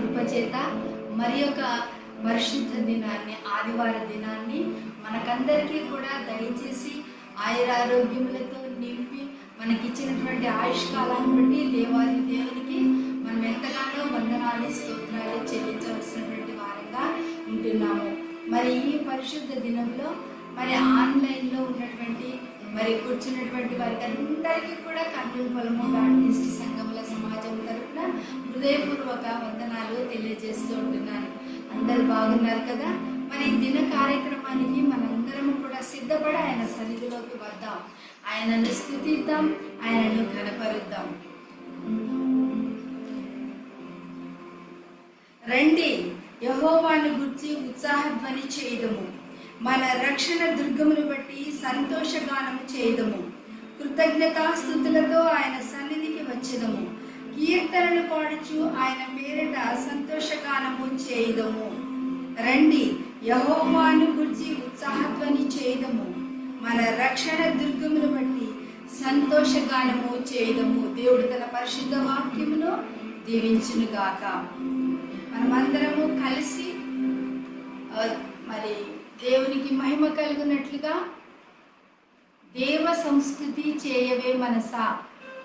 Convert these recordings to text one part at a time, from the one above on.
కృపచేత మరి ఒక పరిశుద్ధ దినాన్ని, ఆదివార దినాన్ని మనకందరికీ కూడా దయచేసి ఆయురారోగ్యములతో నింపి మనకిచ్చినటువంటి ఆయుష్కాలాన్ని బట్టి దేవాది దేవునికి మనం ఎంతగానో వందనాలు స్తోత్రాలు చెల్లించవలసినటువంటి వారంగా ఉంటున్నాము. మరి ఈ పరిశుద్ధ దినంలో మరి ఆన్లైన్లో ఉన్నటువంటి మరి కూర్చున్నటువంటి వారికి అందరికీ కూడా కర్నూలు పొలము బాప్టిస్ట్ సంఘముల సమాజం తరఫున హృదయపూర్వక వందనాలు తెలియజేస్తూ ఉంటున్నాను. అందరు బాగున్నారు కదా? మరి దిన కార్యక్రమానికి మనందరము కూడా సిద్ధపడి ఆయన సన్నిధిలోకి వద్దాం, ఆయనను స్తుతిద్దాం, ఆయనను ఘనపరుద్దాం. రండి, యెహోవాను గూర్చి ఉత్సాహధ్వని చేయదము, మన రక్షణ దుర్గమును బట్టి సంతోషగానము చేయదము, కృతజ్ఞతాస్తుతులతో ఆయన సన్నిధికి వచ్చేదము, కీర్తనలు పాడుచు ఆయన పేరిట సంతోషగానము చేయదము. రండి, యెహోవాను గూర్చి ఉత్సాహధ్వని చేయదము, మన రక్షణ దుర్గమును బట్టి సంతోషగానము చేయదము. దేవుడు తన పరిశుద్ధ వాక్యమును దీవించునుగాక. మనమందరము కలిసి మరి దేవునికి మహిమ కలుగునట్లుగా దేవ సంస్కృతి చేయవే మనసా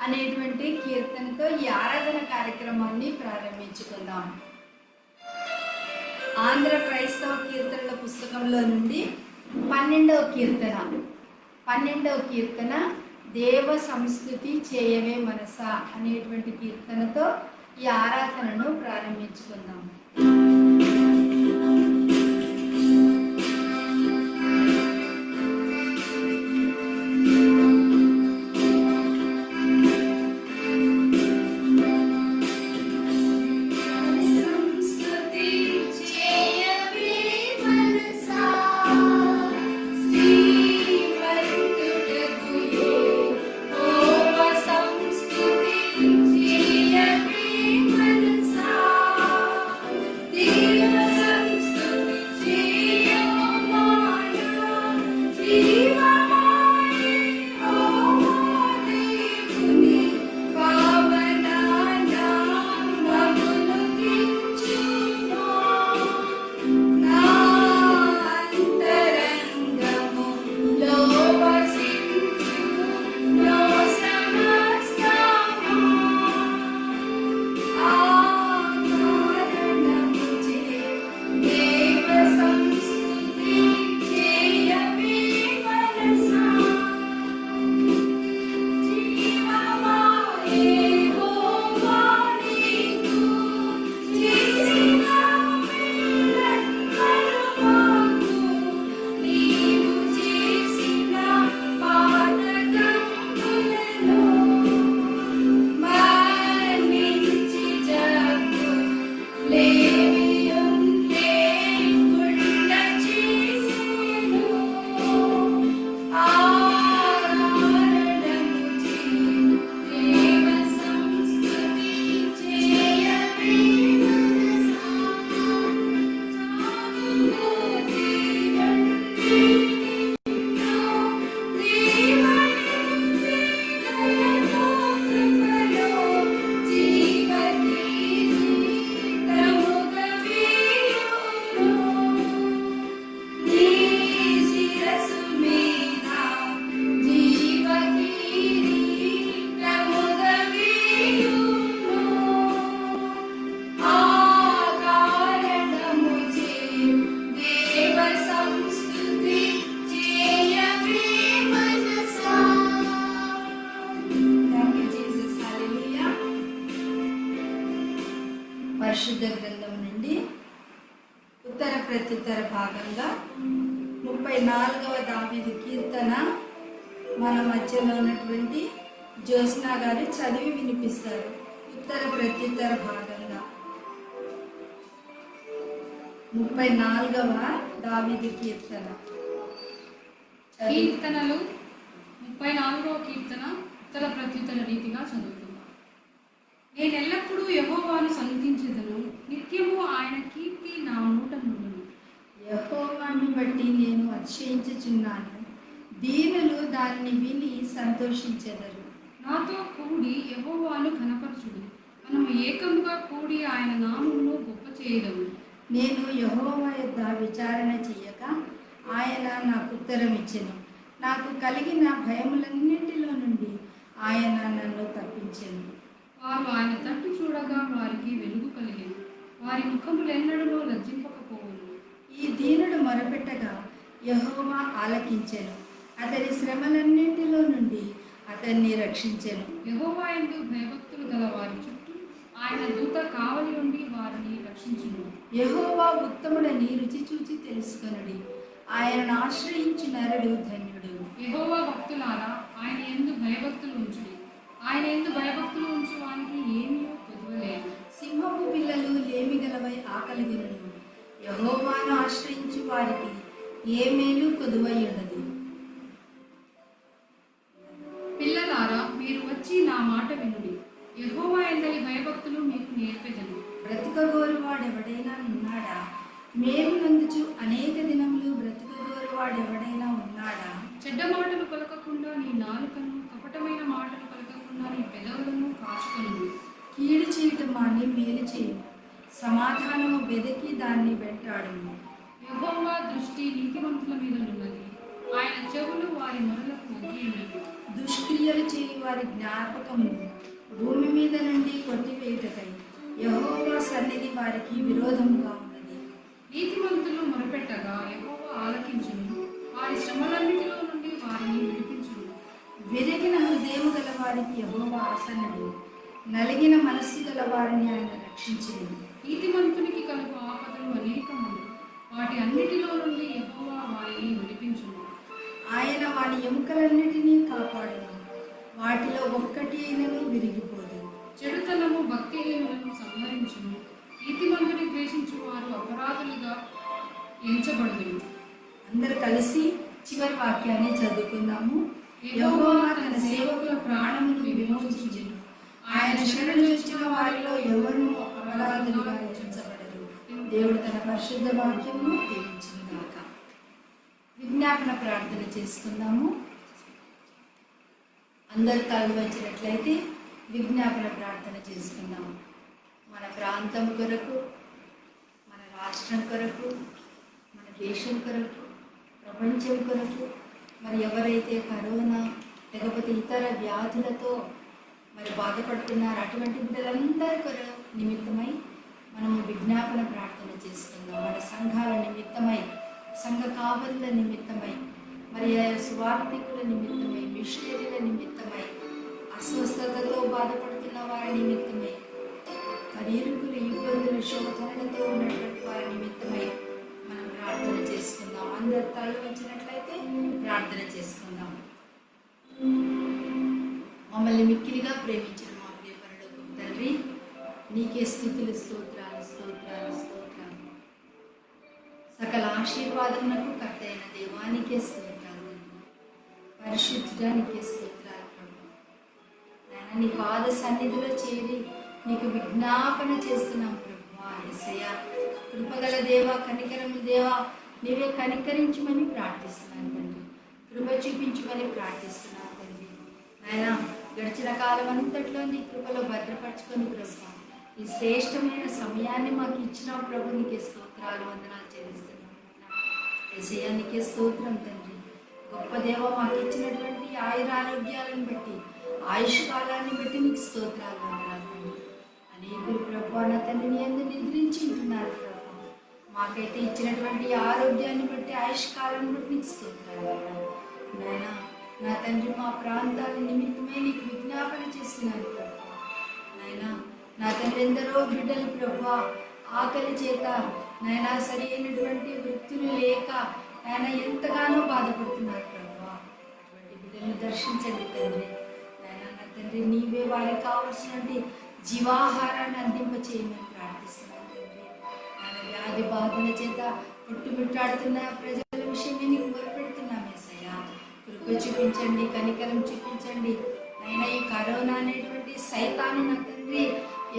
అనేటువంటి కీర్తనతో ఈ ఆరాధన కార్యక్రమాన్ని ప్రారంభించుకుందాం. ఆంధ్ర క్రైస్తవ కీర్తనల పుస్తకంలో నుండి 12వ కీర్తన దేవ సంస్కృతి చేయవే మనసా అనేటువంటి కీర్తనతో ఈ ఆరాధనను ప్రారంభించుకుందాం. పరిశుద్ధ గ్రంథం నుండి ఉత్తర ప్రత్యుత్తర భాగంగా 34వ దావీదు కీర్తన మన మధ్యలో ఉన్నటువంటి జ్యోత్స్నా గారు చదివి వినిపిస్తారు. ఉత్తర ప్రత్యుత్తర భాగంగా 34వ దావీదు కీర్తనలు 34వ కీర్తన ఉత్తర ప్రత్యుత్తర రీతిగా చదువుతున్నాను. నేను ఎల్లప్పుడూ యెహోవాను సన్నిధించెదను, నిత్యము ఆయన కీర్తి నా నోట నుండును. యెహోవాను బట్టి నేను అతిశయించుచున్నాను, దీనులు దానిని విని సంతోషించెదరు. నాతో కూడి యెహోవాను ఘనపరచుడు, మనము ఏకముగా కూడి ఆయన నామమును చేయదము. నేను యెహోవా యొద్ద విచారణ చెయ్యక ఆయన నాకు ఉత్తరం ఇచ్చెను. నాకు కలిగిన భయములన్నింటిలో నుండి ఆయన నన్ను తప్పించెను. వారు ఆయన తట్టు చూడగా వారికి వెలుగు కలిగెను. వారి ముఖములెన్నడూ లజ్జింపకపోవును. ఈ దీనుడు మొరపెట్టగా యెహోవా ఆలకించెను. అతని శ్రమలన్నింటిలో నుండి అతన్ని రక్షించెను. యెహోవా యందు భయభక్తులు గల వారి చుట్టూ ఆయన దూత కావలి ఉండి వారిని రక్షించును. యెహోవా ఉత్తముడని రుచి చూచి తెలుసుకొనుడి. ఆయనను ఆశ్రయించు నరుడు ధన్యుడు. యెహోవా భక్తులారా ఆయన యందు భయభక్తులు ఉంచుడి. ఆయన యందు భయభక్తులు ఉంచు వానికి ఏమీ కొదువలేదు. సింహపు పిల్లలు లేమిగలవై ఆకలిగొనును. యెహోవాను ఆశ్రయించు వారికి ఏ మేలు కొదువై ఉండదు. పిల్లలారా మీరు వచ్చి నా మాట వినుడి. యెహోవా యందలి భయభక్తులు మీకు నేర్పెదను. బ్రతుకగోరువాడెవడైనా ఉన్నాడా? మేలు నందుచు అనేక దినములు బ్రతుకగోరువాడెవడైనా ఉన్నాడా? చెడ్డ మాటలు పలకకుండా నీ నాలుకను, కపటమైన మాటలు పలకకుండా నీ పెదవులను కాచుకొనుము. కీడు చేయటం మాని మేలు చేయము. సమాధానము వెదకి దాన్ని వెంటాడుము. యెహోవా దృష్టి నీతిమంతుల మీద ఉన్నది. ఆయన చెవులు వారి మొరలకు ఒగ్గి ఉన్నవి. దుష్క్రియలు చేయి వారి జ్ఞాపకమును భూమి మీద నుండి కొట్టివేయుటకై యెహోవా సన్నిధి వారికి విరోధముగా ఉన్నది. నీతిమంతులు మొరపెట్టగా యెహోవా ఆలకించును. వారి శ్రమలన్నిటిలో నుండి వారిని విడిపించును. విరిగిన హృదయము గల వారికి యెహోవా ఆసన్నుడు. నలిగిన మనస్సు గల వారిని ఆయన రక్షించును. నీతిమంతునికి కలుగు ఆపదలు అనేకములు. వాటి అన్నిటిలో నుండి యెహోవా వారిని విడిపించును. ఆయన వారి ఎముకలన్నిటినీ కాపాడును. వాటిలో ఒక్కటి అయినను విరిగిపోదు. చెడుతనము భక్తిహీనులను సంహరించును. నీతిమంతుని ద్వేషించు వారు అపరాధులుగా ఎంచబడుదురు. అందరు కలిసి చివరి వాక్యాన్ని చదువుకుందాము. యెహోవా తన సేవకుల ప్రాణమును విమోచించును. ఆయన శరణు వచ్చిన వారిలో ఎవరునూ అపరాధులుగా ఎంచబడరు. దేవుడు తన పరిశుద్ధ వాక్యమును దీవించునుగాక. విజ్ఞాపన ప్రార్థన చేసుకుందాము. అందరు తల వంచినట్లయితే విజ్ఞాపన ప్రార్థన చేసుకుందాము. మన ప్రాంతం కొరకు, మన రాష్ట్రం కొరకు, మన దేశం కొరకు, ప్రపంచం కొరకు, మరి ఎవరైతే కరోనా లేకపోతే ఇతర వ్యాధులతో మరి బాధపడుతున్నారు అటువంటి బిడ్డలందరి కొరకు నిమిత్తమై మనము విజ్ఞాపన ప్రార్థన చేసుకుందాం. మన సంఘాల నిమిత్తమై, సంఘ కావలుల నిమిత్తమై, మరి స్వార్థికుల నిమిత్తమై, మిషనరీల నిమిత్తమై, అస్వస్థతతో బాధపడుతున్న వారి నిమిత్తమై, కరీరుకులు, ఇబ్బందులు, శోధనలతో ఉన్నటువంటి వారి నిమిత్తమై మనం ప్రార్థన చేసుకుందాం. అందరు తల వంచినట్లయితే ప్రార్థన చేసుకుందాం. మమ్మల్ని మిక్కిలిగా ప్రేమించిన మా ప్రియ పరలోకపు తండ్రి, నీకే స్తుతులు, స్తోత్రాలు, స్తోత్రాలు, స్తోత్రాలు. సకల ఆశీర్వాదమునకు కర్త అయిన దేవానికే స్తోత్రాలు, పరిశుద్ధానికే స్తోత్రాలు. ప్రభు నాయన, నీ పాద సన్నిధిలో చేరి నీకు విజ్ఞాపన చేస్తున్నాం ప్రభు. యేసయ్యా, కృపగల దేవా, కనికరము దేవా, నీవే కనికరించమని ప్రార్థిస్తున్నాను తండ్రి. కృప చూపించమని ప్రార్థిస్తున్నాను తండ్రి. నాయన, గడిచిన కాలం అంతట్లో నీ కృపలో భద్రపరచుకొని ప్రభు, ఈ శ్రేష్టమైన సమయాన్ని మాకు ఇచ్చిన ప్రభు నీకే స్తోత్రాలు, వందనాలు చెల్లిస్తున్నాం. యేసయ్యా, నీకే స్తోత్రం తండ్రి. గొప్ప దేవ, మాకు ఇచ్చినటువంటి ఆయురారోగ్యాలను బట్టి, ఆయుష్ కాలాన్ని బట్టి నీకు స్తోత్రాలు, వందనాలు తండ్రి. అనేకులు ప్రభు నా తండ్రి నీ యందు నిద్రించి ఉంటున్నారు ప్రభు. మాకైతే ఇచ్చినటువంటి ఆరోగ్యాన్ని బట్టి, ఆయుష్ కాలాన్ని బట్టి నీకు స్తోత్రాలు నాయన. నా తండ్రి, మా ప్రాంతాల నిమిత్తమై నీకు విజ్ఞాపన చేస్తున్నాను ప్రభు. నాయనా, నా తండ్రి, ఎందరో బిడ్డలు ప్రభు ఆకలి చేత నాయనా సరి అయినటువంటి వృత్తులు లేక నాయన ఎంతగానో బాధపడుతున్నారు ప్రభు. అటువంటి బిడ్డలను దర్శించండి తండ్రి. నాయనా, నా తండ్రి, నీవే వారికి కావలసినటువంటి జీవాహారాన్ని అందింప చేయమని ప్రార్థిస్తున్నాను తండ్రి. నాయన, వ్యాధి బాధల చేత కొట్టుమిట్టాడుతున్న ప్రజల విషయమే నీకు మొరపెడుతున్నాం యేసయ్యా. కృప చూపించండి, కనికరం చూపించండి. అయినా ఈ కరోనా అనేటువంటి సైతాను నా తండ్రి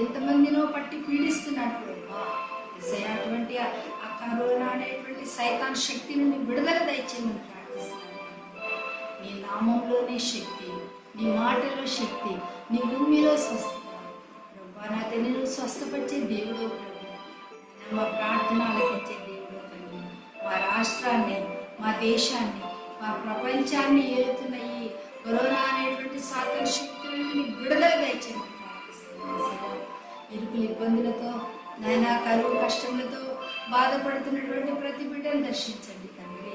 ఎంతమందినో పట్టి పీడిస్తున్నాడు ప్రభా. అటువంటి ఆ కరోనా అనేటువంటి సైతాన్ శక్తి నుండి విడుదల దయచేయమని ప్రార్థిస్తున్నాను. నీ నామంలోనే శక్తి, నీ మాటలో శక్తి, నీ భూమిలో స్వస్థత ప్రభా. నా తండ్రి, నువ్వు స్వస్థపరిచే దేవుడు ప్రభు. రాష్ట్రాన్ని, మా దేశాన్ని, మా ప్రపంచాన్ని ఏలుతున్న ఈ కరోనా అనేటువంటి సాతాన శక్తులని విడుదల దయచేయమని ప్రార్థిస్తున్నాను. ఇరుకుల ఇబ్బందులతో నాయన, కరువు కష్టములతో బాధపడుతున్నటువంటి ప్రతి బిడ్డను దర్శించండి తండ్రి.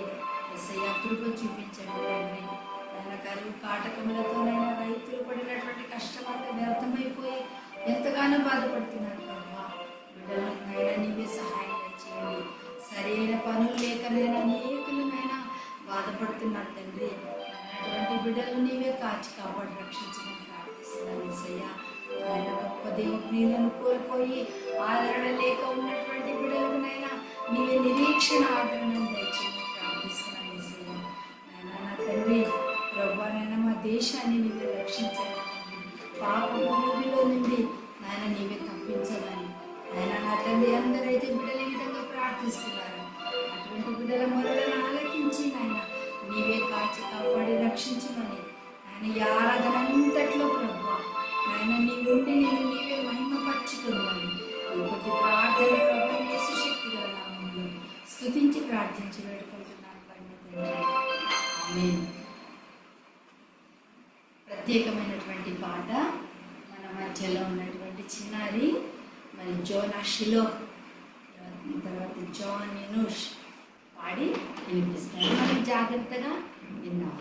యేసయ్య కృప చూపించండి తండ్రి. నాయన, కరువు కాటకములతో నైనా రైతులు పడినటువంటి కష్టం అంతా వ్యర్థమైపోయి ఎంతగానో బాధపడుతున్నారు ప్రభా. బిడ్డలకు నైనా నీవే సహాయం చేయండి. సరైన పనులు లేకనైనా అనేకులనైనా బాధపడుతున్నారు తండ్రి. అటువంటి బిడ్డలు నీవే కాచి కాపాడి రక్షించమని ప్రార్థిస్తున్నాను యేసయ్య. ఆయన గొప్ప దేవుని కోల్పోయి ఆదరణ లేక ఉన్నటువంటి బిడ్డలకునైనా నీవే నిరీక్షణ ఆదరణను దయచేయమని ప్రార్థిస్తున్నాను యేసయ్య. నాయన, నా తండ్రి ప్రభా, నాయన మా దేశాన్ని నీవే రక్షించాలి తండ్రి. పాప భూమిలో నుండి నాయన నీవే తప్పించాలని నాయన, నా తండ్రి అందరైతే బిడ్డలు ఈ విధంగా ప్రార్థిస్తున్నారు. అటువంటి బిడ్డల మొరలను ఆలకించి నాయన నీవే కాచి కాపాడి రక్షించమని ఆయన ఈ ఆరాధన అంతట్లో ప్రభా నాయన నీ ఉండి నేను నీవే మహిమపరచుకోమని ఇంకొక ప్రార్థన ప్రభు యేసు శక్తి గల నామములో స్తుతించి ప్రార్థించి వేడుకుంటున్నాను తండ్రి. ఆమేన్. ప్రత్యేకమైనటువంటి పాట మన మధ్యలో ఉన్నటువంటి చిన్నారి మరి జోనా షిలో, తర్వాత జాన్ ఎనూష్ పాడి వినిపిస్తాను. మనం జాగ్రత్తగా విన్నాం.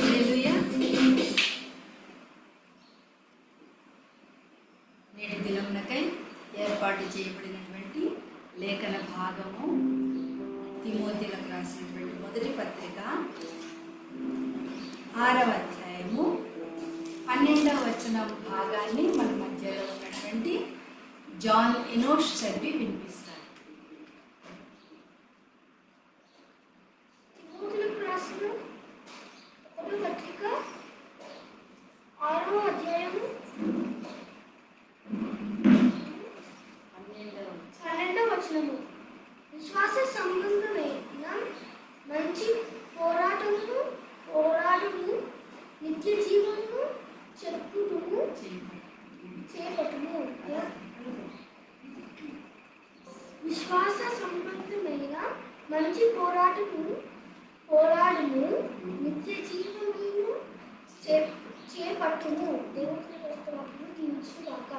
హల్లెలూయా. నేటి దినమునకై ఏర్పాటు చేయబడినటువంటి లేఖన భాగము తిమోతిలకు రాసినటువంటి మొదటి పత్రిక 6వ అధ్యాయము 12వ వచనం భాగాన్ని మన మధ్యలో ఉన్నటువంటి జాన్ ఎనోష్ చదివి వినిపిస్తారు. తిమోతిలకు రాసిన ఒకటో పత్రిక 6వ అధ్యాయము 12వ వచనము. విశ్వాస సంబంధమైన మంచి పోరాటము నిత్య జీవమును చెప్పుదుము చేపట్టుము. విశ్వాస సంబంధమైన మంచి పోరాడము నిత్య జీవమును చేపట్టుము. దేవుని వాక్యము దీవించుగాక.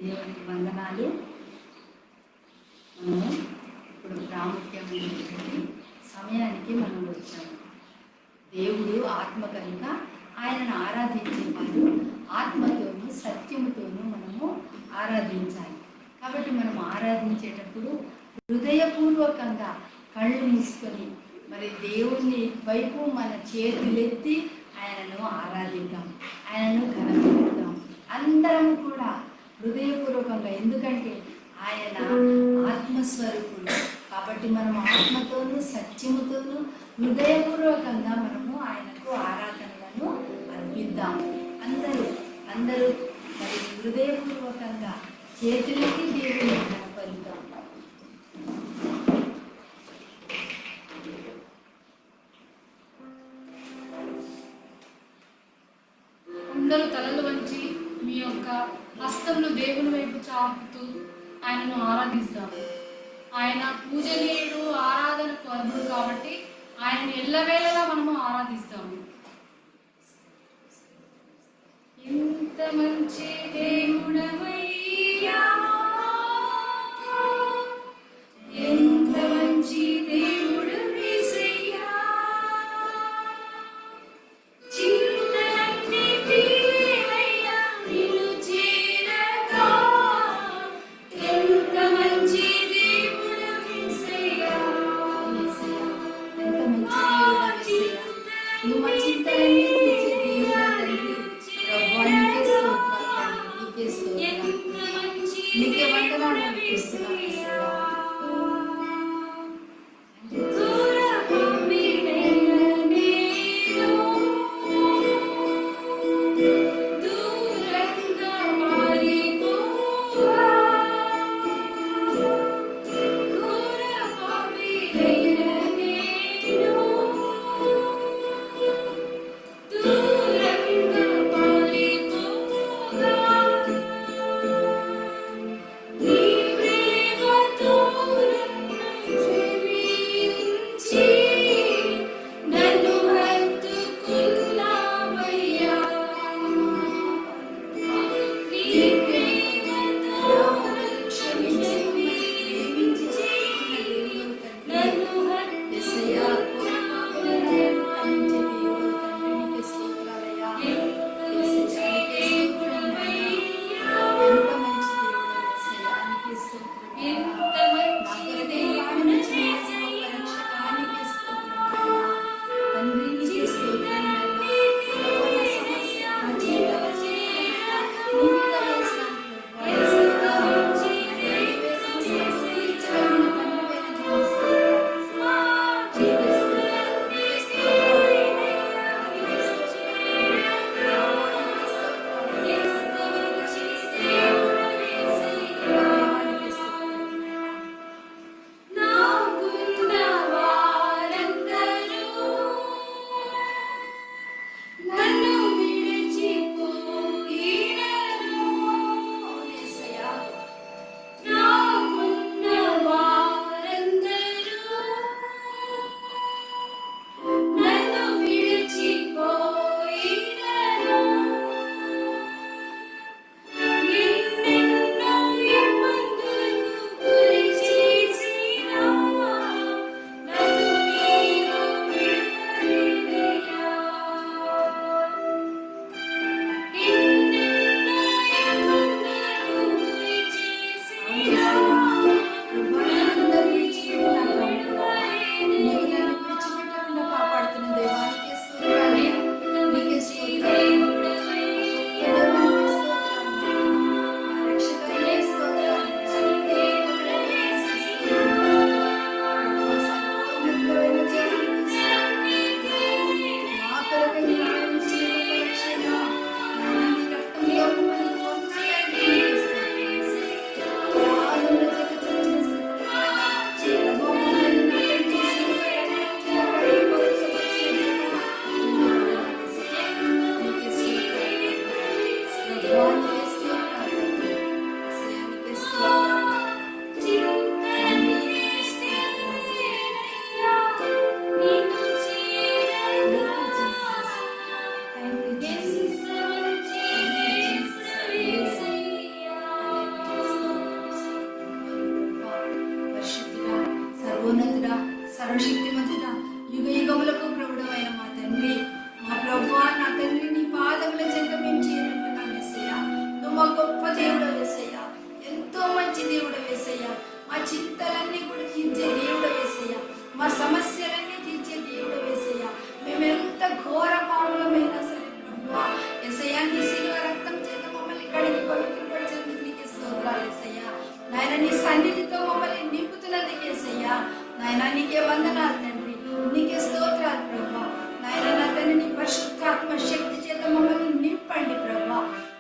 దేవునికి వందనాలు. మనము ఇప్పుడు ప్రాముఖ్యమైనటువంటి సమయానికి మనం వచ్చాము. దేవుడు ఆత్మ కనుక ఆయనను ఆరాధించేవారు ఆత్మతోనూ సత్యముతోనూ మనము ఆరాధించాలి. కాబట్టి మనం ఆరాధించేటప్పుడు హృదయపూర్వకంగా కళ్ళు మూసుకొని మరి దేవుని వైపు మన చేతులెత్తి ఆయనను ఆరాధిద్దాం, ఆయనను ఘనపరుద్దాం. అందరం కూడా హృదయపూర్వకంగా, ఎందుకంటే ఆయన ఆత్మస్వరూపుడు కాబట్టి మనం ఆత్మతోనూ సత్యముతోనూ హృదయపూర్వకంగా మనము ఆయనకు ఆరాధనలను అర్పిద్దాం. అందరూ మరి హృదయపూర్వకంగా చేతులకి దేవుని ఘనపరుద్దాం. అందరూ తలలు వంచి మీ యొక్క హస్తమును దేవుని వైపు చాపుతూ ఆయనను ఆరాధిస్తాము. ఆయన పూజనీయుడు, ఆరాధనకు అర్హుడు కాబట్టి ఆయన ఎల్లవేళలా మనము ఆరాధిస్తాము. ఇంత మంచి దేవుడవయ్యా, ఎంత మంచి దేవుడు యేసయ్యా, చింతలన్నీ తీరయ్యా నిన్ను చేరగా, ఎంత మంచి దేవుడు యేసయ్యా, ఎంత మంచి దేవుడా యేసయ్యా. నువ్వు మా చింతలన్నీ తీర్చే దేవుడా తండ్రి. ప్రభువా నీకే స్తోత్రాలు తండ్రి, నీకే సర్వశక్తిమంతుడా, యుగ యుగములకు ప్రభుడమైన మా తండ్రి, మా ప్రభువా, నా తండ్రి, నీ పాదముల చెంత మేము చేరుకుంటున్నాం యేసయ్యా. నువ్వు మా గొప్ప దేవుడు యేసయ్యా, ఎంతో మంచి దేవుడు యేసయ్యా. మా చింతలన్నీ కూడా తీర్చే దేవుడు యేసయ్యా, మా సమస్యలన్నీ తీర్చే దేవుడు యేసయ్యా. మేము ఎంత ఘోర పాపలమైనా సరే ప్రభువా యేసయ్యా, నీ శిలువ రక్తం చేత మమ్మల్ని కడిగి పవిత్రపరిచేందుకు నీకే స్తోత్రాలు యేసయ్యా. నాయన, నీ సన్నిధితో మమ్మల్ని నింపుతున్నందుకు యేసయ్యా. నాయన, నీకే వందనాలు తండ్రి, నీకే స్తోత్రాలు ప్రభువా. నాయన, నా తండ్రి, నీ పరిశుద్ధాత్మ శక్తి చేత మమ్మల్ని నింపండి ప్రభువా.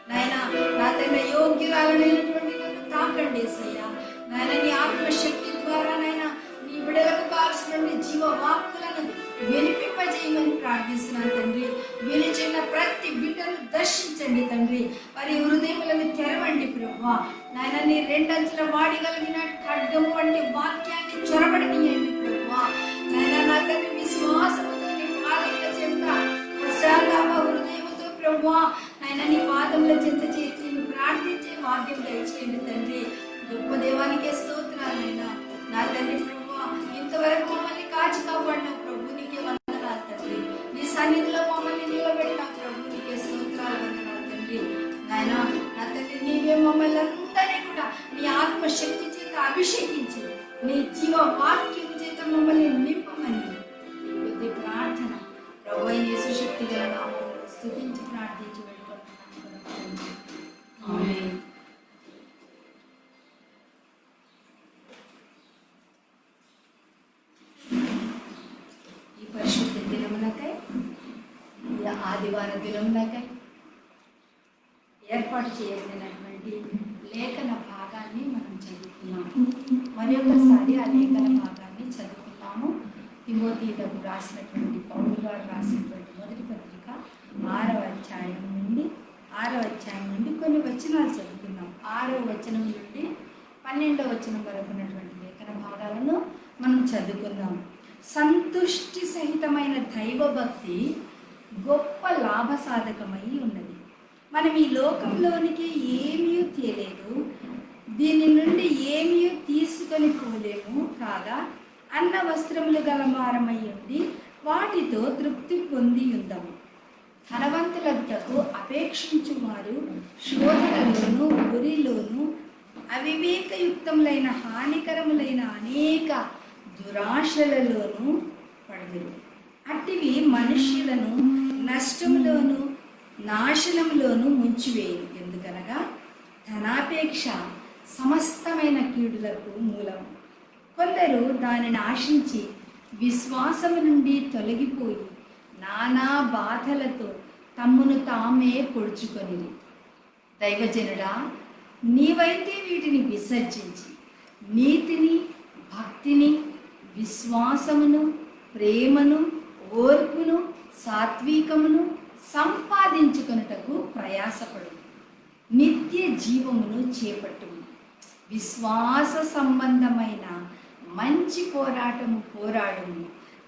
నాయన, నా తండ్రి, యోగ్యురాలైనటువంటి నన్ను తాకండి యేసయ్యా. నాయన, నీ ఆత్మశక్తి ద్వారా నాయన నీ బిడ్డలకు కావాల్సినటువంటి జీవ వాక్కులను వినిపింపజేయమని ప్రార్థిస్తున్నాను తండ్రి. వినిచిన్న ప్రతి బిడ్డను దర్శించండి తండ్రి, వారి హృదయములను తెరవండి ప్రభువా. నాయన, నీ రెండంచుల వాడిగలిగిన ఖడ్గము వంటి వాక్యాన్ని చొరబడనీయండి ప్రభువా. నాయన, నా తండ్రి, విశ్వాసముతో నీ పాదముల చెంత ప్రశాంతాప హృదయముతో ప్రభువా నాయన నీ పాదముల చెంత చేసి నిన్ను ప్రార్థించే భాగ్యం దయచేయండి తండ్రి. గొప్ప దేవానికే స్తోత్రాలైనా నా తండ్రి ప్రభువా. ఇంతవరకు మమ్మల్ని కాచి కాపాడిన ప్రభు నీకే వందనాలు తండ్రి. నీ సన్నిధిలో మమ్మల్ని నిలబెట్టిన ప్రభు నీకే స్తోత్రాలు, వందనాలు తండ్రి. నాయన, నా తండ్రి, నీవే మమ్మల్ని అందరినీ కూడా నీ ఆత్మశక్తి చేత అభిషేకించి నీ జీవ వాక్యం చేత మమ్మల్ని నింపమని కొద్ది ప్రార్థన ప్రభు అయిన యేసు శక్తి గల నామములో స్తుతించి ప్రార్థించి వెళ్ళిపోతున్నాను. ఆమేన్. ఈ పరిశుద్ధ దినమునకై, ఈ ఆదివార దినమునకై ఏర్పాటు చేయబడినటువంటి లేఖన భాగాన్ని మనం చదువుకున్నాము. మరి ఒకసారి ఆ లేఖన భాగాన్ని చదువుకున్నాము. తిమోతిలకు రాసినటువంటి పౌలు గారు రాసినటువంటి మొదటి పత్రిక 6వ అధ్యాయం నుండి కొన్ని వచనాలు చదువుకున్నాం. 6వ వచనం నుండి 12వ వచనం వరకు ఉన్నటువంటి లేఖన భాగాలను మనం చదువుకున్నాం. సంతుష్టి సహితమైన దైవభక్తి గొప్ప లాభసాధకమై ఉన్నది. మనం ఈ లోకంలోనికి ఏమీ తేలేదు, దీని నుండి ఏమీ తీసుకొని పోలేము కాగా, అన్న వస్త్రములు గలవారమై ఉండి వాటితో తృప్తి పొంది ఉందాము. ధనవంతులకు అపేక్షించువారు శోధనలోను గురిలోను అవివేకయుక్తములైన హానికరములైన అనేక దురాశలలోను పడుదురు. అట్టివి మనుష్యులను నష్టములోను నాశనంలోను ముంచివేయు. ఎందుకనగా ధనాపేక్ష సమస్తమైన కీడులకు మూలం. కొందరు దానిని ఆశించి విశ్వాసము నుండి తొలగిపోయి నానా బాధలతో తమ్మును తామే పొడుచుకొనిరి. దైవజనుడా, నీవైతే వీటిని విసర్జించి నీతిని, భక్తిని, విశ్వాసమును, ప్రేమను, ఓర్పును, సాత్వికమును సంపాదించుకొనుటకు ప్రయాసపడు. నిత్య జీవమును చేపట్టుము. విశ్వాస సంబంధమైన మంచి పోరాడుము.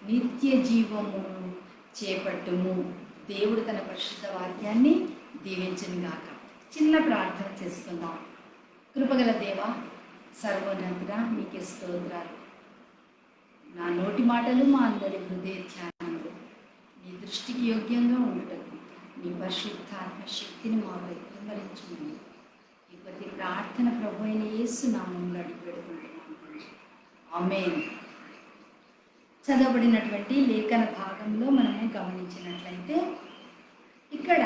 నిత్య జీవమును చేపట్టుము. దేవుడు తన పరిశుద్ధ వాక్యాన్ని దీవించునుగాక. చిన్న ప్రార్థన చేసుకుందాం. కృపగల దేవ, సర్వోన్నతుడా, నీకే స్తోత్రాలు. నా నోటి మాటలు మా అందరి హృదయ ధ్యానములు నీ దృష్టికి యోగ్యంగా ఉండటకు నీ పరిశుద్ధాత్మ శక్తిని మాపై కుమ్మరించుము. ఈ ప్రతి ప్రార్థన ప్రభు అయిన యేసు నామములో అడిగి పెడుకుంటున్నాను. ఆమేన్. చదవబడినటువంటి లేఖన భాగంలో మనము గమనించినట్లయితే ఇక్కడ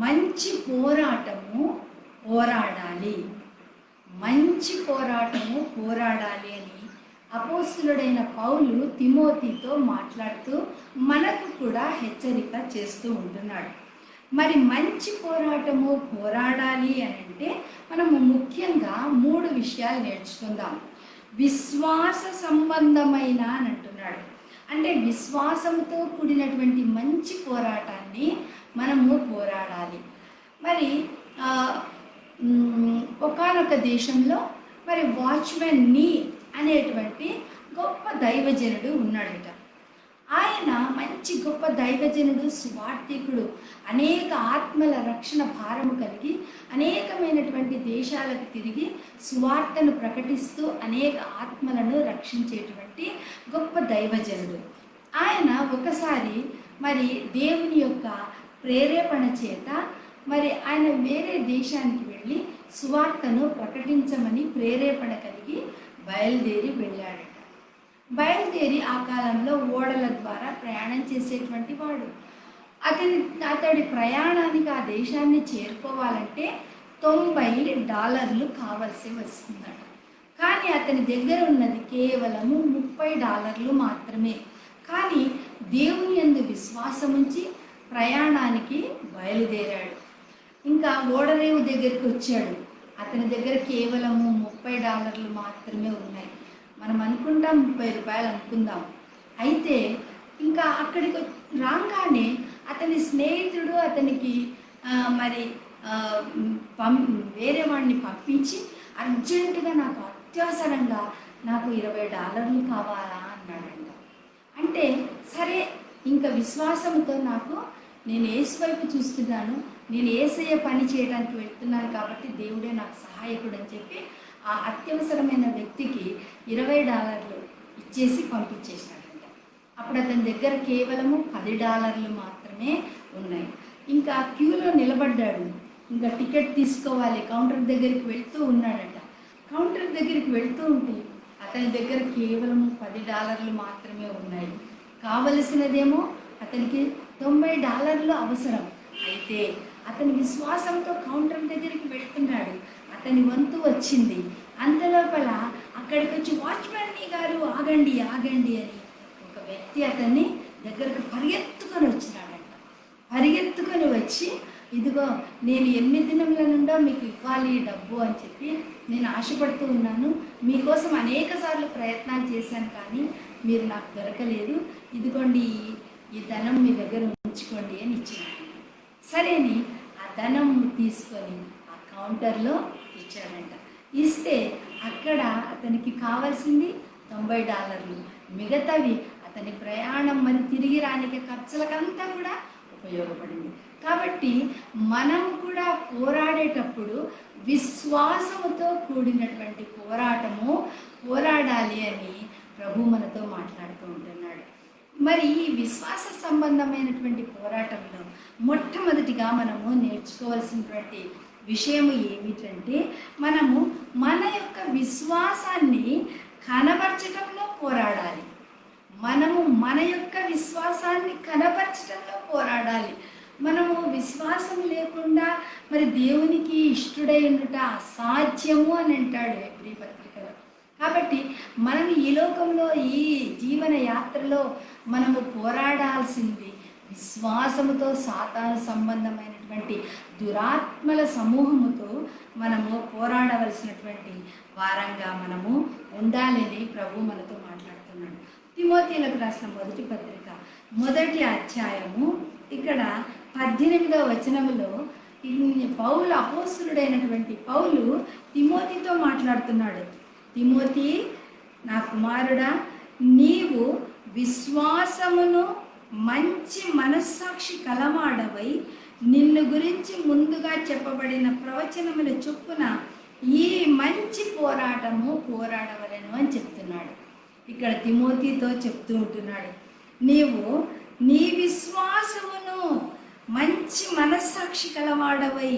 మంచి పోరాడాలి, మంచి పోరాడాలి అని అపోస్తులుడైన పౌలు తిమోతితో మాట్లాడుతూ మనకు కూడా హెచ్చరిక చేస్తూ ఉంటున్నాడు. మరి మంచి పోరాడాలి అని అంటే మనము ముఖ్యంగా 3 విషయాలు నేర్చుకుందాం. విశ్వాస సంబంధమైన అని అంటున్నాడు. అంటే విశ్వాసంతో కూడినటువంటి మంచి పోరాటాన్ని మనము పోరాడాలి. మరి ఒకానొక దేశంలో మరి వాచ్మెన్ నీ అనేటువంటి గొప్ప దైవజనుడు ఉన్నాడట. ఆయన మంచి గొప్ప దైవజనుడు, సువార్థికుడు. అనేక ఆత్మల రక్షణ భారము కలిగి అనేకమైనటువంటి దేశాలకు తిరిగి సువార్తను ప్రకటిస్తూ అనేక ఆత్మలను రక్షించేటువంటి గొప్ప దైవజనుడు. ఆయన ఒకసారి మరి దేవుని యొక్క ప్రేరేపణ చేత మరి ఆయన వేరే దేశానికి వెళ్ళి సువార్తను ప్రకటించమని ప్రేరేపణ కలిగి బయలుదేరి వెళ్ళాడట. బయలుదేరి ఆ కాలంలో ఓడల ద్వారా ప్రయాణం చేసేటువంటి వాడు. అతడి ప్రయాణానికి ఆ దేశాన్ని చేరుకోవాలంటే $90 కావలసి వస్తుందట. కానీ అతని దగ్గర ఉన్నది కేవలము $30 మాత్రమే. కానీ దేవుని యందు విశ్వాసముంచి ప్రయాణానికి బయలుదేరాడు. ఇంకా ఓడరేవు దగ్గరికి వచ్చాడు. అతని దగ్గర కేవలము $30 మాత్రమే ఉన్నాయి. మనం అనుకుంటాం ₹30 అనుకుందాం. అయితే ఇంకా అక్కడికి రాగానే అతని స్నేహితుడు అతనికి మరి వేరే వాడిని పంపించి అర్జెంటుగా నాకు అత్యవసరంగా నాకు $20 కావాలా అన్నాడంట. అంటే సరే, ఇంకా విశ్వాసంతో నేను యేసు వైపు చూస్తున్నాను, నేను యేసయ్య పని చేయడానికి వెళ్తున్నాను కాబట్టి దేవుడే నాకు సహాయకుడు అని చెప్పి ఆ అత్యవసరమైన వ్యక్తికి $20 ఇచ్చేసి పంపించేసినాడంట. అప్పుడు అతని దగ్గర కేవలము $10 మాత్రమే ఉన్నాయి. ఇంకా క్యూలో నిలబడ్డాడు. ఇంకా టికెట్ తీసుకోవాలి, కౌంటర్ దగ్గరికి వెళ్తూ ఉన్నాడట. కౌంటర్ దగ్గరికి వెళ్తూ ఉంటే అతని దగ్గర కేవలం $10 మాత్రమే ఉన్నాయి. కావలసినదేమో అతనికి $90 అవసరం. అయితే అతని విశ్వాసంతో కౌంటర్ దగ్గరికి వెళ్తున్నాడు. అతని వంతు వచ్చింది. అంతలోపల అక్కడికి వచ్చి వాచ్మెన్ గారు ఆగండి ఆగండి అని ఒక వ్యక్తి అతన్ని దగ్గరకు పరిగెత్తుకొని వచ్చినాడంట. పరిగెత్తుకొని వచ్చి, ఇదిగో నేను ఎన్ని దినముల నుండో మీకు ఇవ్వాలి డబ్బు అని చెప్పి నేను ఆశపడుతూ ఉన్నాను, మీకోసం అనేక సార్లు ప్రయత్నాలు చేశాను కానీ మీరు నాకు దొరకలేదు, ఇదిగోండి ఈ ధనం మీ దగ్గర ఉంచుకోండి అని ఇచ్చినాడు. సరేని ఆ ధనం తీసుకొని ఆ కౌంటర్లో ఇచ్చాడంట. ఇస్తే అక్కడ అతనికి కావాల్సింది $90. మిగతావి అతని ప్రయాణం మరి తిరిగి రానికి ఖర్చులకంతా కూడా ఉపయోగపడింది. కాబట్టి మనం కూడా పోరాడేటప్పుడు విశ్వాసముతో కూడినటువంటి పోరాడాలి అని ప్రభు మనతో మాట్లాడుతూ ఉంటున్నాడు. మరి ఈ విశ్వాస సంబంధమైనటువంటి పోరాటంలో మొట్టమొదటిగా మనము నేర్చుకోవాల్సినటువంటి విషయం ఏమిటంటే, మనము మన యొక్క విశ్వాసాన్ని కనబరచడంలో పోరాడాలి. మనము మన యొక్క విశ్వాసాన్ని కనబరచడంలో పోరాడాలి. మనము విశ్వాసం లేకుండా మరి దేవునికి ఇష్టడై ఉండుట అసాధ్యము అని అంటాడు హెబ్రీ పత్రికలో. కాబట్టి మనం ఈ లోకంలో ఈ జీవన యాత్రలో మనము పోరాడాల్సింది విశ్వాసముతో సాతాను సంబంధమైనటువంటి దురాత్మల సమూహముతో మనము పోరాడవలసినటువంటి వారంగా మనము ఉండాలని ప్రభు మనతో మాట్లాడుతున్నాడు. తిమోతిలకు రాసిన మొదటి పత్రిక 1వ అధ్యాయము ఇక్కడ 18వ వచనములో పౌలు అపోస్తలుడైనటువంటి పౌలు తిమోతితో మాట్లాడుతున్నాడు. తిమోతి, నా కుమారుడా, నీవు విశ్వాసమును మంచి మనస్సాక్షి కలవాడవై నిన్ను గురించి ముందుగా చెప్పబడిన ప్రవచనముల చొప్పున ఈ మంచి పోరాడవలను అని చెప్తున్నాడు. ఇక్కడ తిమోతితో చెప్తూ ఉంటున్నాడు, నీవు నీ విశ్వాసమును మంచి మనస్సాక్షి కలవాడవై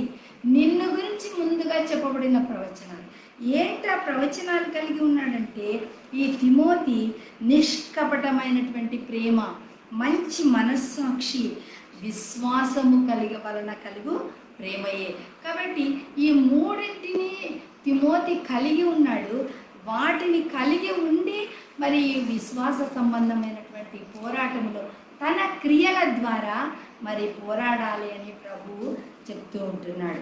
నిన్ను గురించి ముందుగా చెప్పబడిన ప్రవచనాలు. ఏంటా ప్రవచనాలు కలిగి ఉన్నాడంటే, ఈ తిమోతి నిష్కపటమైనటువంటి ప్రేమ, మంచి మనస్సాక్షి, విశ్వాసము కలుగు ప్రేమయే. కాబట్టి ఈ మూడింటిని తిమోతి కలిగి ఉన్నాడు. వాటిని కలిగి ఉండి మరి విశ్వాస సంబంధమైనటువంటి పోరాటంలో తన క్రియల ద్వారా మరి పోరాడాలి అని ప్రభువు చెప్తూ ఉంటున్నాడు.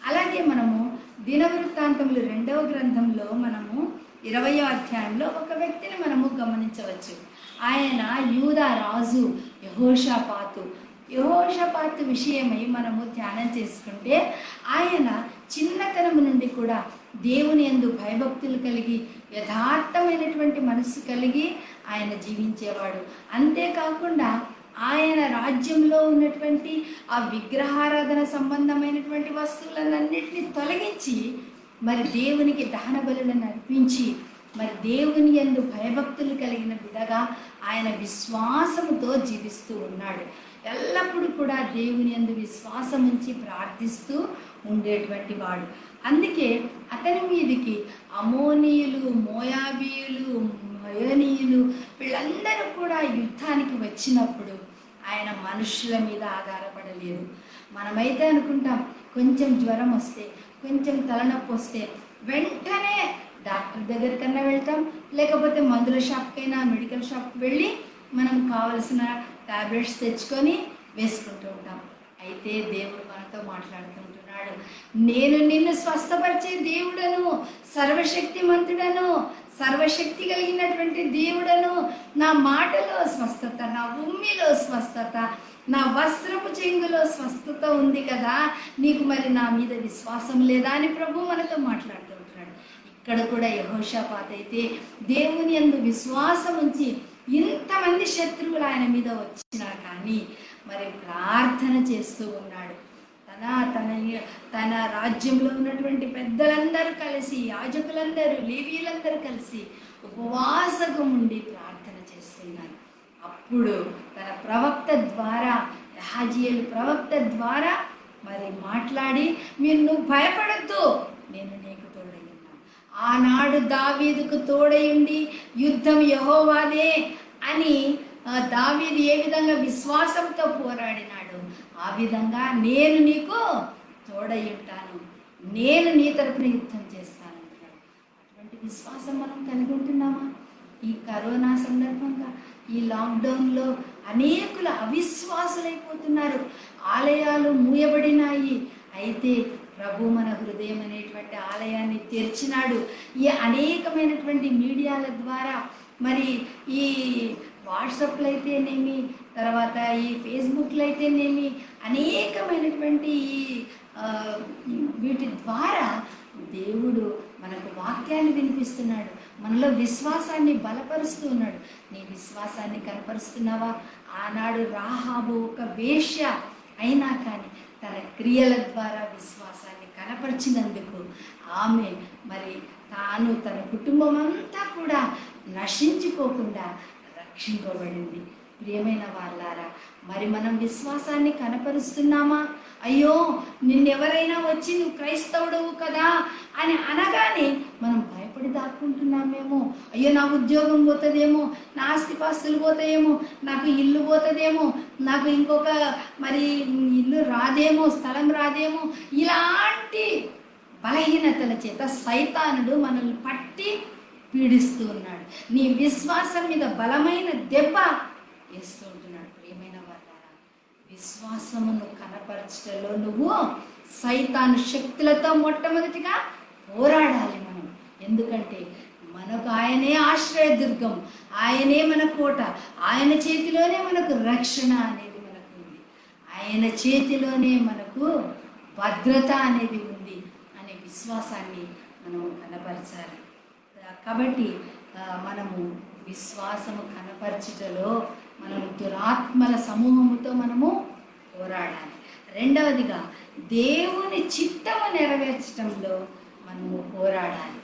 అలాగే మనము దినవృత్తాంతములు 2వ గ్రంథంలో మనము 20వ అధ్యాయంలో ఒక వ్యక్తిని మనము గమనించవచ్చు. ఆయన యూదా రాజు యెహోషాపాతు విషయమై మనము ధ్యానం చేసుకుంటే, ఆయన చిన్నతనం నుండి కూడా దేవుని యందు భయభక్తులు కలిగి యథార్థమైనటువంటి మనస్సు కలిగి ఆయన జీవించేవాడు. అంతేకాకుండా ఆయన రాజ్యంలో ఉన్నటువంటి ఆ విగ్రహారాధన సంబంధమైనటువంటి వస్తువులన్నింటినీ తొలగించి మరి దేవునికి దహన బలులను అర్పించి మరి దేవుని యందు భయభక్తులు కలిగిన బిడగా ఆయన విశ్వాసముతో జీవిస్తూ ఉన్నాడు. ఎల్లప్పుడూ కూడా దేవుని యందు విశ్వాసం ఉంచి ప్రార్థిస్తూ ఉండేటువంటి వాడు. అందుకే అతని మీదకి అమోనీయులు, మోయాబీయులు, మయోనీయులు వీళ్ళందరూ కూడా యుద్ధానికి వచ్చినప్పుడు ఆయన మనుషుల మీద ఆధారపడలేదు. మనమైతే అనుకుంటాం కొంచెం జ్వరం వస్తే, కొంచెం తలనొప్పి వస్తే వెంటనే డాక్టర్ దగ్గరికన్నా వెళ్తాం, లేకపోతే మందుల షాప్కైనా మెడికల్ షాప్కి వెళ్ళి మనం కావలసిన టాబ్లెట్స్ తెచ్చుకొని వేసుకుంటూ ఉంటాం. అయితే దేవుడు మనతో మాట్లాడుతుంటున్నాడు, నేను నిన్ను స్వస్థపరిచే దేవుడను, సర్వశక్తిమంతుడను, సర్వశక్తి కలిగినటువంటి దేవుడను. నా మాటలో స్వస్థత, నా ఉమ్మిలో స్వస్థత, నా వస్త్రపు చెంగులో స్వస్థత ఉంది కదా, నీకు మరి నా మీద విశ్వాసం లేదా అని ప్రభు మనతో మాట్లాడుతూ ఉంటున్నాడు. ఇక్కడ కూడా యెహోషాపాతు అయితే దేవుని యందు విశ్వాసం ఉంచి ఇంతమంది శత్రువులు ఆయన మీద వచ్చినా కానీ మరి ప్రార్థన చేస్తూ ఉన్నాడు. తన రాజ్యంలో ఉన్నటువంటి పెద్దలందరూ కలిసి, యాజకులందరూ, లేవీయులందరూ కలిసి ఉపవాసము ఉండి ప్రార్థన చేస్తున్నారు. అప్పుడు తన ప్రవక్త ద్వారా, యెహజీయేలు ప్రవక్త ద్వారా మరి మాట్లాడి, నువ్వు భయపడద్దు, నేను నీకు తోడై ఉన్నాను. ఆనాడు దావీదుకు తోడయుండి యుద్ధం యెహోవాదే అని దావీదు ఏ విధంగా విశ్వాసంతో పోరాడినాడు, ఆ విధంగా నేను నీకు తోడై ఉంటాను, నేను నీ తరపున యుద్ధం చేస్తాను అంటున్నాడు. అటువంటి విశ్వాసం మనం కలిగి ఉంటున్నామా? ఈ కరోనా సందర్భంగా, ఈ లాక్డౌన్లో అనేకులు అవిశ్వాసులైపోతున్నారు. ఆలయాలు మూయబడినాయి. అయితే ప్రభు మన హృదయం అనేటువంటి ఆలయాన్ని తెరిచినాడు. ఈ అనేకమైనటువంటి మీడియాల ద్వారా, మరి ఈ వాట్సాప్లో అయితేనేమి, తర్వాత ఈ ఫేస్బుక్లో అయితేనేమి, అనేకమైనటువంటి వీటి ద్వారా దేవుడు మనకు వాక్యాన్ని వినిపిస్తున్నాడు, మనలో విశ్వాసాన్ని బలపరుస్తూ ఉన్నాడు. నీ విశ్వాసాన్ని కనపరుస్తున్నావా? ఆనాడు రాహాబు ఒక వేశ్య అయినా కానీ తన క్రియల ద్వారా విశ్వాసాన్ని కనపరిచినందుకు ఆమె మరి తాను, తన కుటుంబం అంతా కూడా నశించుకోకుండా రక్షింపబడింది. ప్రియమైన వాళ్ళారా, మరి మనం విశ్వాసాన్ని కనపరుస్తున్నామా? అయ్యో నిన్నెవరైనా వచ్చి నువ్వు క్రైస్తవుడవు కదా అని అనగానే మనం భయపడి దాక్కుంటున్నామేమో. అయ్యో నా ఉద్యోగం పోతుందేమో, నా ఆస్తిపాస్తులు పోతాయేమో, నాకు ఇల్లు పోతుందేమో, నాకు ఇంకొక మరి ఇల్లు రాదేమో, స్థలం రాదేమో, ఇలాంటి బలహీనతల చేత సైతానుడు మనల్ని పట్టి పీడిస్తూ ఉన్నాడు. నీ విశ్వాసం మీద బలమైన దెబ్బ వేస్తూ ఉంటున్నాడు. ప్రియమైన వాళ్ళారా, విశ్వాసమును కనపరచడంలో నువ్వు సైతాను శక్తులతో మొట్టమొదటిగా పోరాడాలి మనం. ఎందుకంటే మనకు ఆయనే ఆశ్రయదుర్గం, ఆయనే మన కోట, ఆయన చేతిలోనే మనకు రక్షణ అనేది మనకు ఉంది, ఆయన చేతిలోనే మనకు భద్రత అనేది ఉంది అనే విశ్వాసాన్ని మనం కనపరచాలి. కాబట్టి మనము విశ్వాసము కనపరచుటలో మనము దురాత్మల సమూహముతో మనము పోరాడాలి. రెండవదిగా దేవుని చిత్తము నెరవేర్చడంలో మనము పోరాడాలి.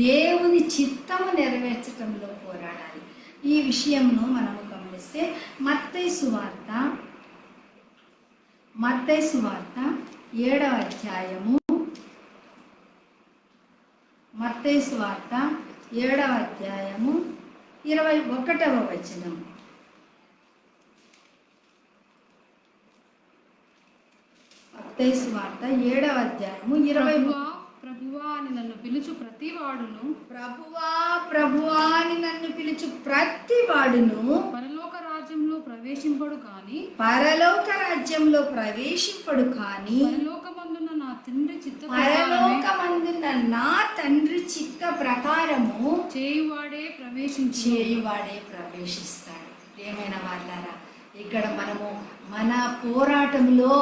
దేవుని చిత్తము నెరవేర్చడంలో పోరాడాలి. ఈ విషయంను మనము గమనిస్తే మత్తయి సువార్త 7వ అధ్యాయము, మత్తయి సువార్త 7వ అధ్యాయము 21వ వచనం. మత్తయి సువార్త 7వ అధ్యాయము 20. ప్రభువా అని నన్ను పిలుచు ప్రతివాడును, ప్రభువా ప్రభువా అని నన్ను పిలుచు ప్రతివాడును పరలోక రాజ్యంలో ప్రవేశింపడు కానీ, పరలోక రాజ్యంలో ప్రవేశింపడు కానీ, పరలోకమందున్న నా తండ్రి చిత్త పరలోకమందున్న నా తండ్రి చిత్త ప్రకారము చేయువాడే ప్రవేశిస్తాడు. ప్రియమైన వాళ్ళారా, ఇక్కడ మనము మన పోరాటంలో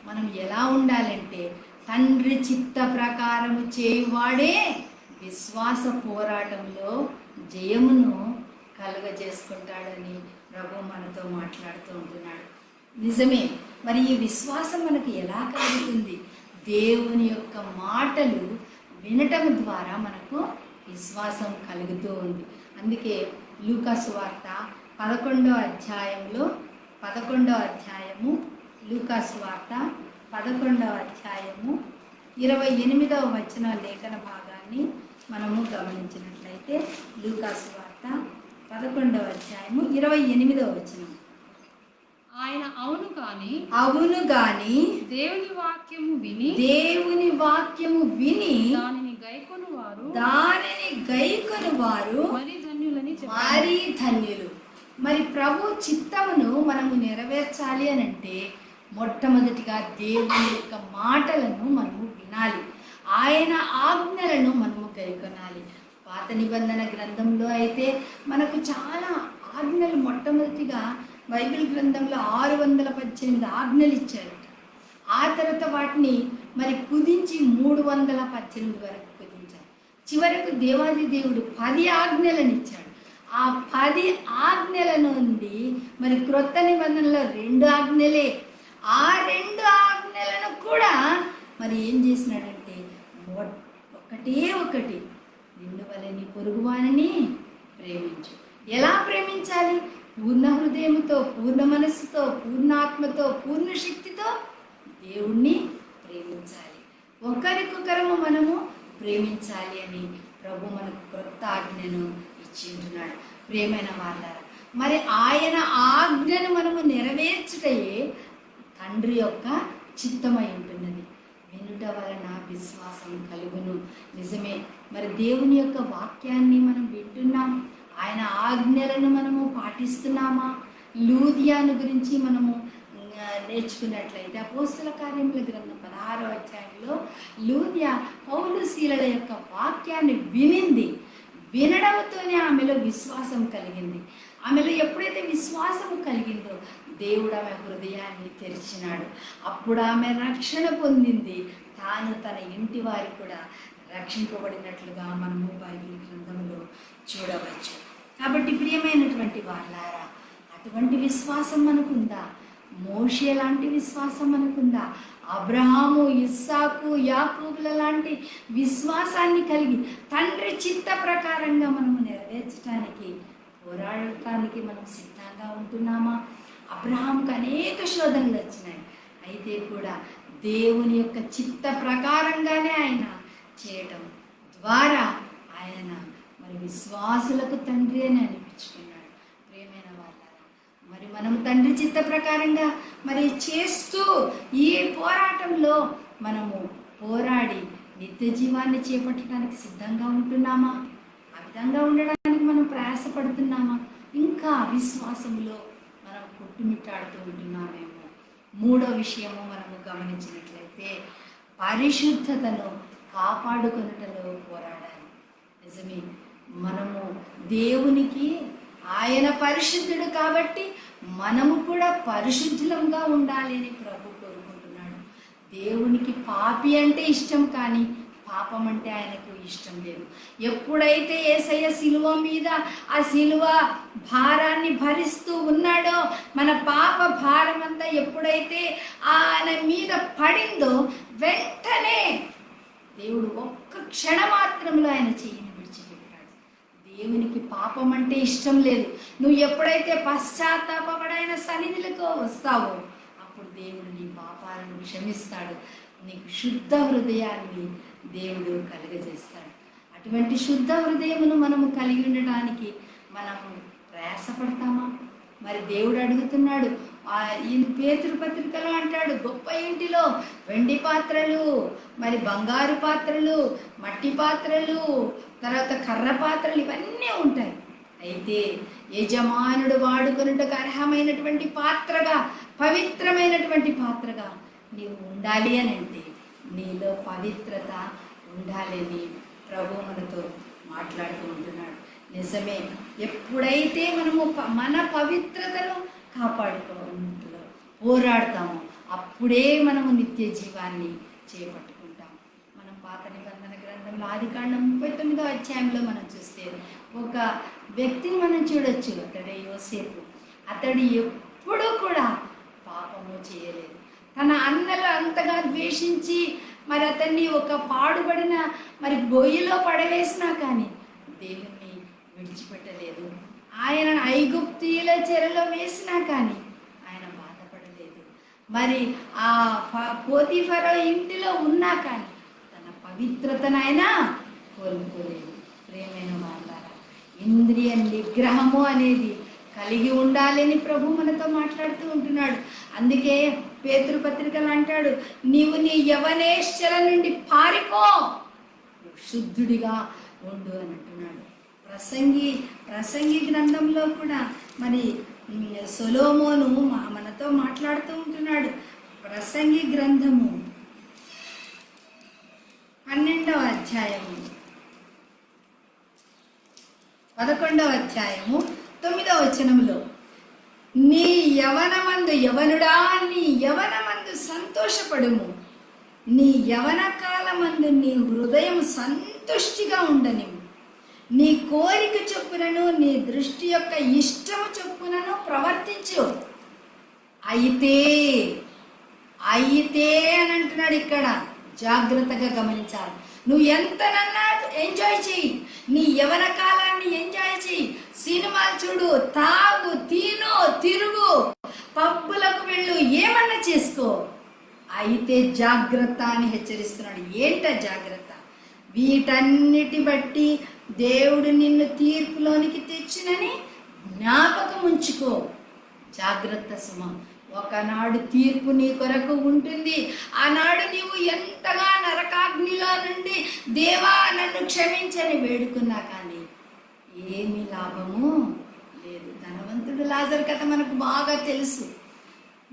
మనం ఎలా ఉండాలంటే తండ్రి చిత్త ప్రకారము చేయువాడే విశ్వాస పోరాటంలో జయమును కలుగజేసుకుంటాడని ప్రభు మనతో మాట్లాడుతూ ఉంటున్నాడు. నిజమే. మరి ఈ విశ్వాసం మనకు ఎలా కలుగుతుంది? దేవుని యొక్క మాటలు వినటం ద్వారా మనకు విశ్వాసం కలుగుతూ ఉంది. అందుకే లూకా సువార్త 11వ అధ్యాయము లూకా సువార్త 11వ అధ్యాయము 28వ వచన లేఖన భాగాన్ని మనము గమనించినట్లయితే లూకా సువార్త 11వ అధ్యాయము 28వ వచనం. ఆయన అవును గాని దేవుని వాక్యము విని దానిని గైకొను వారు మరి ధన్యులు. మరి ప్రభు చిత్తమును మనము నెరవేర్చాలి అని అంటే మొట్టమొదటిగా దేవుని యొక్క మాటలను మనము వినాలి, ఆయన ఆజ్ఞలను మనము గైకొనాలి. పాత నిబంధన గ్రంథంలో అయితే మనకు చాలా ఆజ్ఞలు, మొట్టమొదటిగా బైబిల్ గ్రంథంలో 618 ఆజ్ఞలు ఇచ్చారట. ఆ తర్వాత వాటిని మరి కుదించి 318 వరకు కుదించారు. చివరకు దేవాది దేవుడు 10 ఆజ్ఞలను ఇచ్చాడు. ఆ 10 ఆజ్ఞల నుండి మరి క్రొత్త నిబంధనలో 2 ఆజ్ఞలే. ఆ 2 ఆజ్ఞలను కూడా మరి ఏం చేసినాడంటే ఒకటి నిన్ను వలె నీ పొరుగువానిని ప్రేమించు. ఎలా ప్రేమించాలి? పూర్ణ హృదయంతో, పూర్ణ మనస్సుతో, పూర్ణాత్మతో, పూర్ణ శక్తితో దేవుణ్ణి ప్రేమించాలి. ఒకరికొకరము మనము ప్రేమించాలి అని ప్రభు మనకు క్రొత్త ఆజ్ఞను ఇచ్చింటున్నాడు. ప్రేమైన వాళ్ళారా, మరి ఆయన ఆజ్ఞను మనము నెరవేర్చుటయే తండ్రి యొక్క చిత్తమై ఉంటున్నది. వినుట వలన విశ్వాసం కలుగును. నిజమే. మరి దేవుని యొక్క వాక్యాన్ని మనం వింటున్నాం, ఆయన ఆజ్ఞలను మనము పాటిస్తున్నామా? లూదియాను గురించి మనము నేర్చుకున్నట్లయితే అపోస్తల కార్యముల గ్రంథం 16వ అధ్యాయంలో లూదియా పౌలు శీలల యొక్క వాక్యాన్ని వినింది. వినడంతోనే ఆమెలో విశ్వాసం కలిగింది. ఆమెలో ఎప్పుడైతే విశ్వాసము కలిగిందో దేవుడు ఆమె హృదయాన్ని తెరిచినాడు. అప్పుడు ఆమె రక్షణ పొందింది. తాను తన ఇంటి వారి కూడా రక్షింపబడినట్లుగా మనము బైబిల్ గ్రంథంలో చూడవచ్చు. కాబట్టి ప్రియమైనటువంటి వాళ్ళారా, అటువంటి విశ్వాసం మనకుందా? మోషే లాంటి విశ్వాసం మనకుందా? అబ్రహాము, ఇస్సాకు, యాకోబుల లాంటి విశ్వాసాన్ని కలిగి తండ్రి చిత్త ప్రకారంగా మనము నెరవేర్చడానికి, పోరాడటానికి మనం సిద్ధంగా ఉంటున్నామా? అబ్రహాంకి అనేక శోధనలు వచ్చినాయి, అయితే కూడా దేవుని యొక్క చిత్త ప్రకారంగానే ఆయన చేయటం ద్వారా ఆయన మరి విశ్వాసులకు తండ్రి అని అనిపించుకున్నాడు. ప్రియమైన వాళ్ళారా, మరి మనం తండ్రి చిత్త ప్రకారంగా మరి చేస్తూ ఈ పోరాటంలో మనము పోరాడి నిత్య జీవాన్ని చేపట్టడానికి సిద్ధంగా ఉంటున్నామా? ఆ విధంగా ఉండడానికి మనం ప్రయాసపడుతున్నామా? ఇంకా విశ్వాసంలో మనం కొట్టుమిట్టాడుతూ ఉంటున్నామేమో. మూడో విషయము మనము గమనించినట్లయితే పరిశుద్ధతను కాపాడుకొనుటలో పోరాడాలి. నిజమే. మనము దేవునికి, ఆయన పరిశుద్ధుడు కాబట్టి మనము కూడా పరిశుద్ధులంగా ఉండాలి అని ప్రభు కోరుకుంటున్నాడు. దేవునికి పాపి అంటే ఇష్టం, కానీ పాపం అంటే ఆయనకు ఇష్టం లేదు. ఎప్పుడైతే యేసయ్య శిలువ మీద ఆ శిలువ భారాన్ని భరిస్తూ ఉన్నాడో, మన పాప భారం అంతా ఎప్పుడైతే ఆయన మీద పడిందో, వెంటనే దేవుడు ఒక్క క్షణమాత్రంలో ఆయన చెయ్యిని విడిచిపెట్టాడు. దేవునికి పాపం అంటే ఇష్టం లేదు. నువ్వు ఎప్పుడైతే పశ్చాత్తాపపడైన సన్నిధిలో వస్తావో అప్పుడు దేవుడు నీ పాపాలను క్షమిస్తాడు. నీకు శుద్ధ హృదయాన్ని దేవుడు కలుగజేస్తాడు. అటువంటి శుద్ధ హృదయమును మనము కలిగి ఉండడానికి మనము ప్రయాసపడతామా? మరి దేవుడు అడుగుతున్నాడు. ఈ పేతురు పత్రికలో అంటాడు, గొప్ప ఇంటిలో వెండి పాత్రలు, మరి బంగారు పాత్రలు, మట్టి పాత్రలు, తర్వాత కర్ర పాత్రలు, ఇవన్నీ ఉంటాయి. అయితే యజమానుడు వాడుకొనుటకు అర్హమైనటువంటి పాత్రగా, పవిత్రమైనటువంటి పాత్రగా నీవు ఉండాలి అని అంటే నీలో పవిత్రత ఉండాలని ప్రభు మనతో మాట్లాడుతూ ఉంటున్నాడు. నిజమే. ఎప్పుడైతే మనము మన పవిత్రతను కాపాడుకుంటూ పోరాడతామో అప్పుడే మనము నిత్య జీవాన్ని చేపట్టుకుంటాం. మనం పాత నిబంధన గ్రంథం బైబిల్ ఆదికాండం 39వ అధ్యాయంలో మనం చూస్తే ఒక వ్యక్తిని మనం చూడొచ్చు. అతడే యోసేపు. అతడు ఎప్పుడూ కూడా పాపము చేయలేదు. తన అన్నలు అంతగా ద్వేషించి మరి అతన్ని ఒక పాడుబడిన మరి గొయ్యిలో పడవేసినా కానీ దేవుణ్ణి విడిచిపెట్టలేదు. ఆయన ఐగుప్తీయుల చెరలో వేసినా కానీ ఆయన బాధపడలేదు. మరి ఆ పోతీఫర ఇంటిలో ఉన్నా కానీ తన పవిత్రతను ఆయన కోల్పోలేదు. ప్రేమైన వాళ్ళారా, ఇంద్రియ నిగ్రహము అనేది కలిగి ఉండాలని ప్రభు మనతో మాట్లాడుతూ ఉంటున్నాడు. అందుకే పేతురు పత్రికలు అంటాడు, నీవు నీ యవనేశ్వర నుండి పారిపో, శుద్ధుడిగా ఉండు అని అంటున్నాడు. ప్రసంగి గ్రంథంలో కూడా మరి సొలొమోను మనతో మాట్లాడుతూ ఉంటున్నాడు. ప్రసంగి గ్రంథము 12వ అధ్యాయము 11వ అధ్యాయము 9వ వచనంలో, నీ యవనమందు యవనుడా నీ యవనమందు సంతోషపడుము, నీ యవన కాలమందు నీ హృదయం సంతుష్టిగా ఉండని, నీ కోరిక చొప్పునను నీ దృష్టి యొక్క ఇష్టము చొప్పునను ప్రవర్తించు. అయితే అని అంటున్నాడు ఇక్కడ. జాగ్రత్తగా గమనించాలి. నువ్వు ఎంతనన్నా ఎంజాయ్ చెయ్యి, నీ యవన కాలాన్ని ఎంజాయ్ చెయ్యి, సినిమాలు చూడు, తాగు, తిను, తిరుగు, పబ్బులకు వెళ్ళు, ఏమన్నా చేసుకో, అయితే జాగ్రత్త అని హెచ్చరిస్తున్నాడు. ఏంట జాగ్రత్త? వీటన్నిటి బట్టి దేవుడు నిన్ను తీర్పులోనికి తెచ్చినని జ్ఞాపకం ఉంచుకో. జాగ్రత్త సుమ, ఒకనాడు తీర్పు నీ కొరకు ఉంటుంది. ఆనాడు నీవు ఎంతగా నరకాగ్నిలో నుండి దేవా నన్ను క్షమించని వేడుకున్నా కానీ ఏమీ లాభము లేదు. ధనవంతుడు లాజరు కథ మనకు బాగా తెలుసు.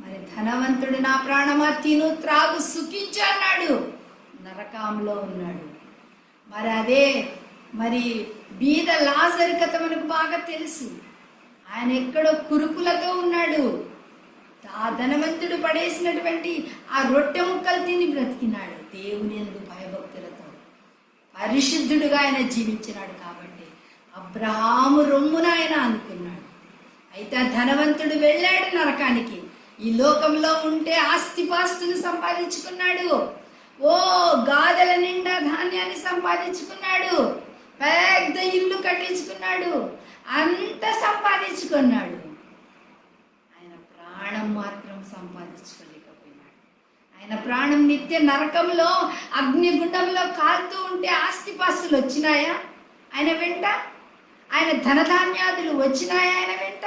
మరి ధనవంతుడు నా ప్రాణమా తిను త్రాగు సుఖించు అన్నాడు, నరకంలో ఉన్నాడు. మరి అదే బీద లాజరు కథ మనకు బాగా తెలుసు. ఆయన ఎక్కడో కురుకులతో ఉన్నాడు. ఆ ధనవంతుడు పడేసినటువంటి ఆ రొట్టె ముక్కలు తిని బ్రతికినాడు. దేవుని యందు భయభక్తులతో పరిశుద్ధుడుగా ఆయన జీవించినాడు. కాబట్టి అబ్రహాము రొమ్మున ఆయన అనుకున్నాడు. అయితే ఆ ధనవంతుడు వెళ్ళాడు నరకానికి. ఈ లోకంలో ఉంటే ఆస్తిపాస్తులు సంపాదించుకున్నాడు. గాదెల నిండా ధాన్యాన్ని సంపాదించుకున్నాడు. పెద్ద ఇల్లు కట్టించుకున్నాడు. అంత సంపాదించుకున్నాడు. ఆయన ప్రాణం మాత్రం సంపాదించుకోలేకపోయినాడు. ఆయన ప్రాణం నిత్య నరకంలో అగ్నిగుండంలో కాలుతూ ఉంటే ఆస్తిపాస్తులు వచ్చినాయా ఆయన వెంట? ఆయన ధనధాన్యాదులు వచ్చినాయా ఆయన వెంట?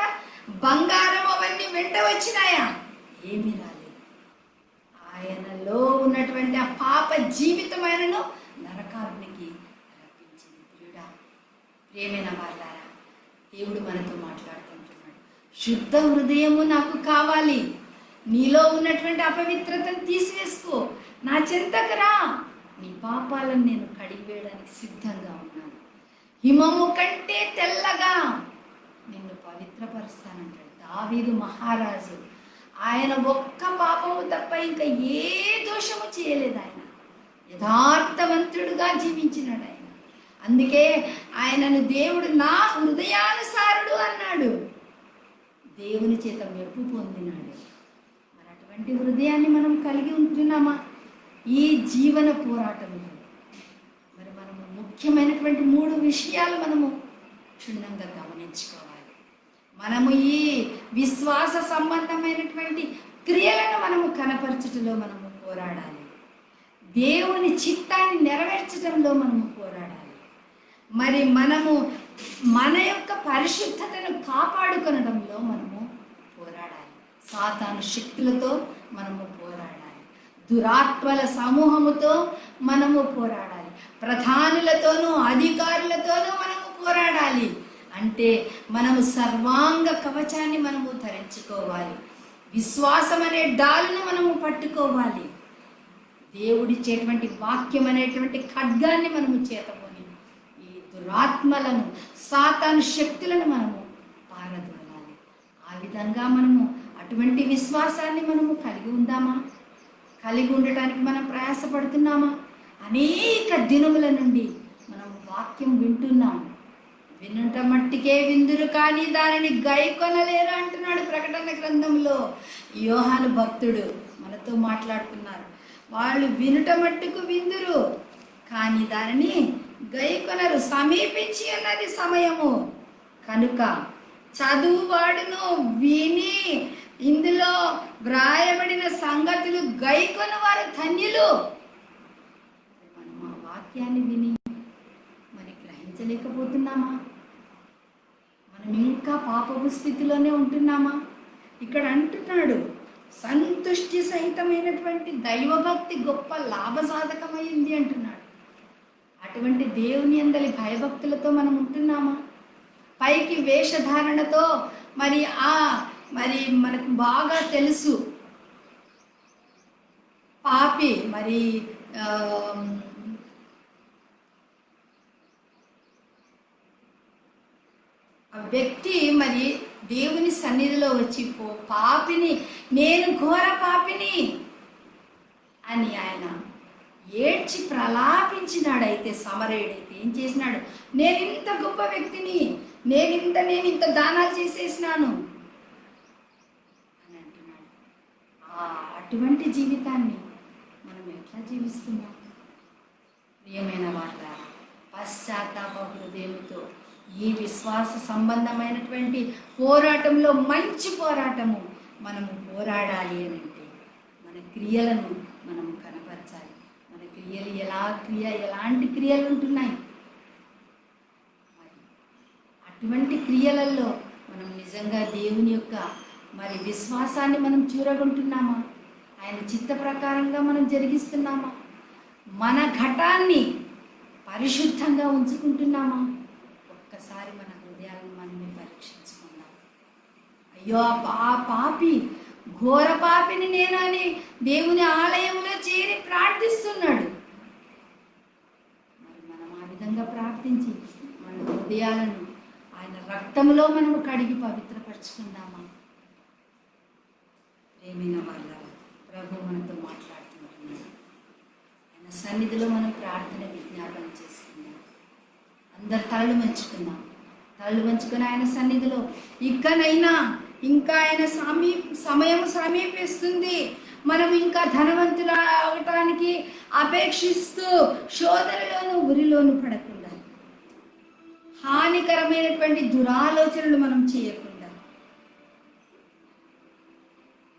బంగారం అవన్నీ వెంట వచ్చినాయా? ఏమీ రాలేదు. ఆయనలో ఉన్నటువంటి ఆ పాప జీవితం ఆయనను నరకాగ్నికి రప్పించింది. ప్రియమైన వాళ్ళారా, దేవుడు మనతో మాట్లాడుతుంటున్నాడు. శుద్ధ హృదయము నాకు కావాలి. నీలో ఉన్నటువంటి అపవిత్రతను తీసివేసుకో, నా చెంతకు రా, నీ పాపాలను నేను కడిగివేయడానికి సిద్ధంగా ఉన్నాను. హిమము కంటే తెల్లగా నిన్ను పవిత్రపరుస్తానంటాడు దావీదు మహారాజు. ఆయన ఒక్క పాపము తప్ప ఇంకా ఏ దోషము చేయలేదు. ఆయన యథార్థవంతుడుగా జీవించినాడు. ఆయన అందుకే ఆయనను దేవుడు నా హృదయానుసారుడు అన్నాడు. దేవుని చేత మెప్పు పొందినాడు. మరి అటువంటి హృదయాన్ని మనం కలిగి ఉంటున్నామా? ఈ జీవన పోరాటంలో మరి మనము ముఖ్యమైనటువంటి 3 విషయాలు మనము క్షుణ్ణంగా గమనించుకోవాలి. మనము ఈ విశ్వాస సంబంధమైనటువంటి క్రియలను మనము కనపరచటంలో మనము పోరాడాలి. దేవుని చిత్తాన్ని నెరవేర్చడంలో మనము పోరాడాలి. మరి మనము మన యొక్క పరిశుద్ధతను కాపాడుకొనడంలో మనము పోరాడాలి. సాతాను శక్తులతో మనము పోరాడాలి. దురాత్మల సమూహముతో మనము పోరాడాలి. ప్రధానులతోనూ అధికారులతోనూ మనము పోరాడాలి. అంటే మనము సర్వాంగ కవచాన్ని మనము ధరించుకోవాలి. విశ్వాసం అనే డాలును మనము పట్టుకోవాలి. దేవుడిచ్చేటువంటి వాక్యం అనేటువంటి ఖడ్గాన్ని మనము చేతకొని ఈ దురాత్మలను సాతాను శక్తులను మనము పారదోలాలి. ఆ విధంగా మనము అటువంటి విశ్వాసాన్ని మనము కలిగి ఉందామా? కలిగి ఉండటానికి మనం ప్రయాసపడుతున్నామా? అనేక దినముల నుండి మనం వాక్యం వింటున్నాం. వినుట మట్టికే విందురు కానీ దానిని గైకొనలేరు అంటున్నాడు ప్రకటన గ్రంథంలో. యోహాను భక్తుడు మనతో మాట్లాడుతున్నారు. వాళ్ళు వినుట మట్టుకు విందురు కానీ దానిని గైకొనరు. సమీపించి ఉన్నది సమయము కనుక చదువువాడును విని ఇందులో వ్రాయబడిన సంగతులు గైకొని వారు ధన్యులు. మనం ఆ వాక్యాన్ని విని మరి గ్రహించలేకపోతున్నామా? మనం ఇంకా పాపపు స్థితిలోనే ఉంటున్నామా? ఇక్కడ అంటున్నాడు సంతుష్టి సహితమైనటువంటి దైవభక్తి గొప్ప లాభసాధకమైంది అంటున్నాడు. అటువంటి దేవుని అందలి భయభక్తులతో మనం ఉంటున్నామా? పైకి వేషధారణతో మరి మనకు బాగా తెలుసు పాపి మరి ఆ వ్యక్తి మరి దేవుని సన్నిధిలో వచ్చి పాపిని, నేను ఘోర పాపిని అని ఆయన ఏడ్చి ప్రలాపించినాడైతే సమరయుడైతే ఏం చేసినాడు? నేను ఇంత గొప్ప వ్యక్తిని, నేను ఇంత దానాలు చేసేసినాను అని అంటున్నాడు. అటువంటి జీవితాన్ని మనం ఎట్లా జీవిస్తున్నాం? ప్రియమైన వాళ్ళ పశ్చాత్తాప హృదయంతో ఈ విశ్వాస సంబంధమైనటువంటి పోరాటంలో మంచి పోరాటము మనము పోరాడాలి అని అంటే మన క్రియలను మనం కనపరచాలి. మన క్రియలు ఎలాంటి క్రియలు ఉంటున్నాయి? మరి అటువంటి క్రియలలో మనం నిజంగా దేవుని యొక్క మరి విశ్వాసాన్ని మనం చూరగొంటున్నామా? ఆయన చిత్త ప్రకారంగా మనం జరిగిస్తున్నామా? మన ఘటాన్ని పరిశుద్ధంగా ఉంచుకుంటున్నామా? ఒక్కసారి మన హృదయాలను మనమే పరీక్షించుకుందాం. అయ్యో ఆ పాపి, ఘోర పాపిని నేను అని దేవుని ఆలయంలో చేరి ప్రార్థిస్తున్నాడు. మరి మనం ఆ విధంగా ప్రార్థించి మన హృదయాలను ఆయన రక్తములో మనము కడిగి పవిత్రపరచుకుందామా? ప్రేమైన వాళ్ళ ప్రభు మనతో మాట్లాడుతుంటున్నాడు. ఆయన సన్నిధిలో మనం ప్రార్థన విజ్ఞాపన చేసుకుందాం. అందరు తలలు వంచుకొని ఆయన సన్నిధిలో ఇకనైనా ఇంకా ఆయన సమయం సమీపిస్తుంది. మనం ఇంకా ధనవంతులు అవటానికి అపేక్షిస్తూ శోధనలోను ఉరిలోను పడకుండా, హానికరమైనటువంటి దురాలోచనలు మనం చేయకుండా,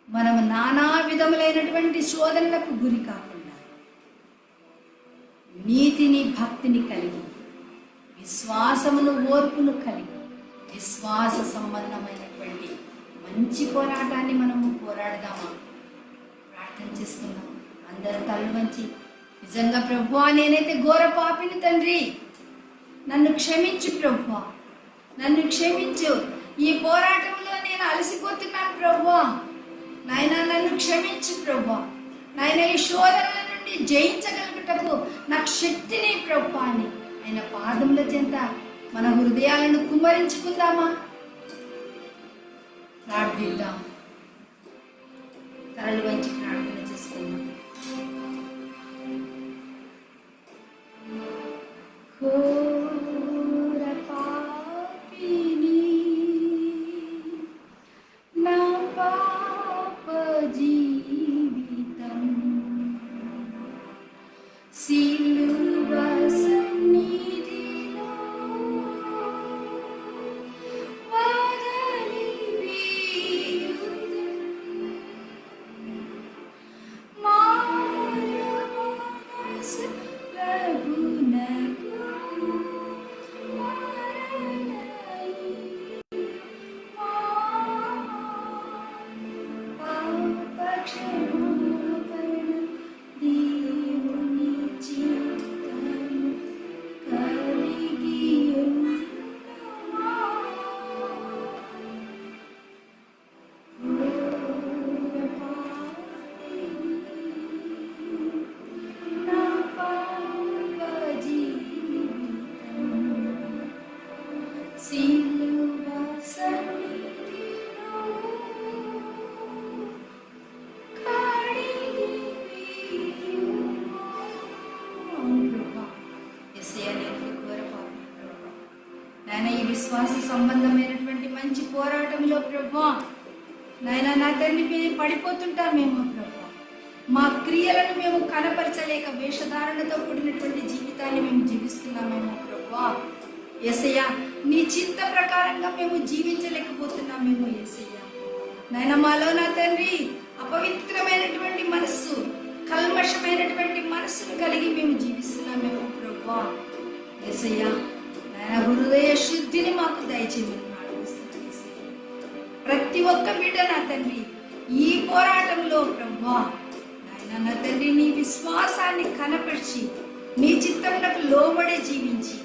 మనం నానా విధములైనటువంటి శోధనలకు గురి కాకుండా నీతిని భక్తిని కలిగి విశ్వాసమును ఓర్పును కలిగి విశ్వాస సంబంధమైనటువంటి మంచి పోరాటాన్ని మనము పోరాడదామా? ప్రార్థన చేసుకుందాం. అందరూ తల్లు వంచి నిజంగా ప్రభువా, నేనైతే ఘోర పాపిని తండ్రి, నన్ను క్షమించు ప్రభువా, నన్ను క్షమించు. ఈ పోరాటంలో నేను అలసిపోతున్నాను ప్రభువా, నాయనా నన్ను క్షమించు ప్రభువా. నాయన ఈ శోధనల నుండి జయించగలుగుటకు నాకు శక్తిని ప్రభువా అని ఆయన పాదముల చెంత మన హృదయాలను కుమ్మరించుకుందామా? ప్రార్థిద్దాం. తలలు వంచి ప్రార్థన చేసుకుందాం. ఘోర పాపిని, నా పాప జీవితం సిలువ సన్నిధిలో వదలి వేయుదును. విశ్వాస సంబంధమైనటువంటి మంచి పోరాటంలో ప్రభా నాయన నా తండ్రి మేము పడిపోతుంటామేమో ప్రభా, మా క్రియలను మేము కనపరచలేక వేషధారణతో కూడినటువంటి జీవితాన్ని మేము జీవిస్తున్నామేమో ప్రభా. యేసయ్య నీ చిత్త ప్రకారంగా మేము జీవించలేకపోతున్నామేమో యేసయ్య. నాయన మాలో నా తండ్రి అపవిత్రమైనటువంటి మనస్సు, కల్మషమైనటువంటి మనస్సును కలిగి మేము జీవిస్తున్నామేమో ప్రభా. యేసయ్య నాయన హృదయ శుద్ధిని మాకు దయచేయమని ప్రార్థిస్తున్నాను యేసయ్య. ప్రతి ఒక్క బిడ్డ నా తండ్రి ఈ పోరాటంలో ప్రభా నాయన నా తండ్రి నీ విశ్వాసాన్ని కనపరిచి నీ చిత్తములకు లోబడి జీవించి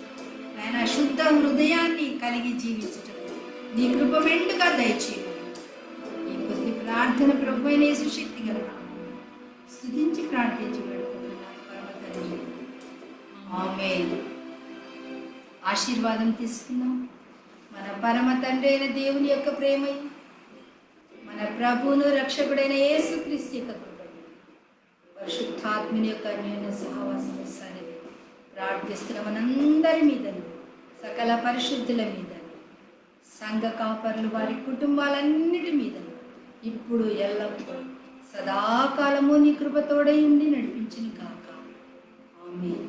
నాయన శుద్ధ హృదయాన్ని కలిగి జీవించటం నీ కృప మెండుగా దయచేయమని ఈ కొద్ది ప్రార్థన ప్రభు అయిన యేసు శక్తి గల నామములో స్తుతించి ప్రార్థించి వేడుకుంటున్నాను పరమ తండ్రి. ఆమేన్. ఆశీర్వాదం తీసుకుందాం. మన పరమ తండ్రి అయిన దేవుని యొక్క ప్రేమయు, మన ప్రభువును రక్షకుడైన యేసుక్రీస్తు యొక్క కృపయు, పరిశుద్ధాత్మని యొక్క అన్యోన్య సహవాసం సన్నిధి ప్రార్థిస్తున్న మనందరి మీదను, సకల పరిశుద్ధుల మీదను, సంఘ కాపరులు వారి కుటుంబాలన్నిటి మీదను ఇప్పుడు ఎల్లప్పుడూ సదాకాలము నీ కృపతోడై ఉండి నడిపించును కాక. ఆమేన్.